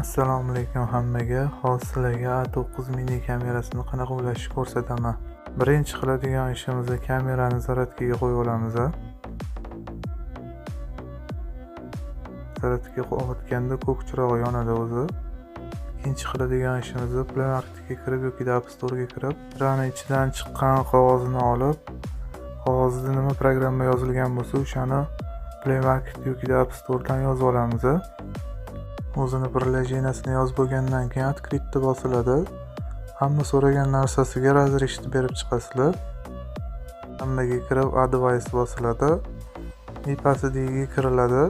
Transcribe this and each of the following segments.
Assalomu alaykum hammaga. Hozir sizlarga A9 mini kamerasini qanaqa ulashni ko'rsataman. Birinchi qiladigan ishimiz kamerani zaryadkaga qo'yib olamiz. Zaryadkaga qo'yayotganda ko'k chirog'i yonadi o'zi. Ikkinchi qiladigan ishimiz Play Marketga kirib yoki App Store'ga kirib, ekrani ichidan chiqqan qog'ozni olib, qog'ozda nima programma yozilgan bo'lsa, o'shani Play Market yoki App Store'dan yozib olamiz. O'zini birlajinasini yozib bo'lgandan keyin открыть bosiladi. Hamma so'ragan narsasiga razрешение berib chiqasizlar. Hammaga kirib advice bosiladi. Pastdagi kiriladi.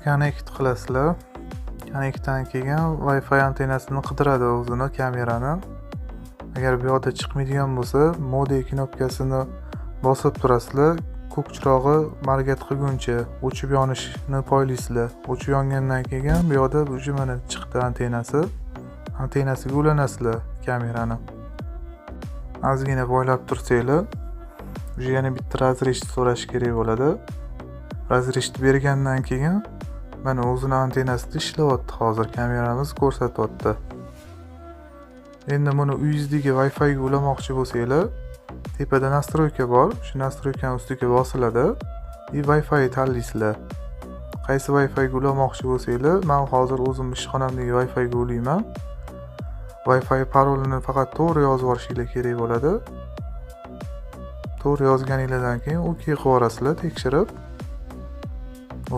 Connect qilasizlar. Connectdan keyin Wi-Fi antennasini qidiradi o'zini kamerani. Agar bu yoqda chiqmaydigan bo'lsa, mode knopkasini bosib turasizlar. Ko'k chirog'i margat qilguncha o'chib yonishni poylaysizlar. O'chib yongandan keyin bu yoqda уже mana chiqdi antennasi. Antennasiga ulanasizlar kamerani. Ozgina poylab tursanglar, уже yana bitta razрешение so'rash kerak bo'ladi. Razрешение bergandan keyin mana o'zini antennasida ishlayapti. Hozir kameramiz ko'rsatyapti. Endi buni uyingizdagi Wi-Fi ga ulamoqchi bo'lsanglar, tepada настройка bor. Shu настройкаning ustiga bosiladi. Wi-Fi tanlaysizlar. Qaysi Wi-Fi ga ulamoqchi bo'lsanglar, men hozir o'zim ishxonamdagi Wi-Fi ga ulayman. Wi-Fi parolini faqat to'g'ri yozib olishinglar kerak bo'ladi. To'g'ri yozganingizdan keyin OK qilib yuborasizlar tekshirib.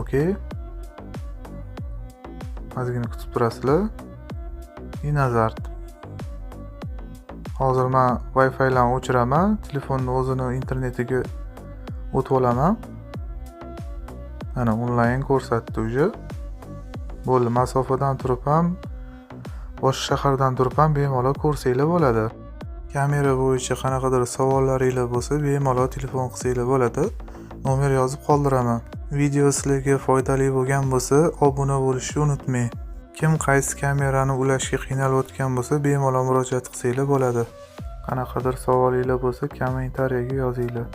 OK. Ozgina kutib turasizlar. Nazar. Hozir men Wi-Fi larni o'chiraman, telefonni o'zini internetiga o'tib olaman. Mana onlayn ko'rsatdi uje. Bo'ldi, masofadan turib ham, boshqa shahardan turib ham bemalol ko'rsanglar bo'ladi. Kamera bo'yicha qanaqadir savollaringiz bo'lsa, bemalol telefon qilsanglar bo'ladi. Nomer yozib qoldiraman. Video sizlarga foydali bo'lgan bo'lsa, obuna bo'lishni unutmang. Kim qaysi kamerani ulashga qiynalayotgan bo'lsa, bemalol murojaat qilsanglar bo'ladi. Qanaqadir savolingiz bo'lsa, kommentariyaga yozinglar.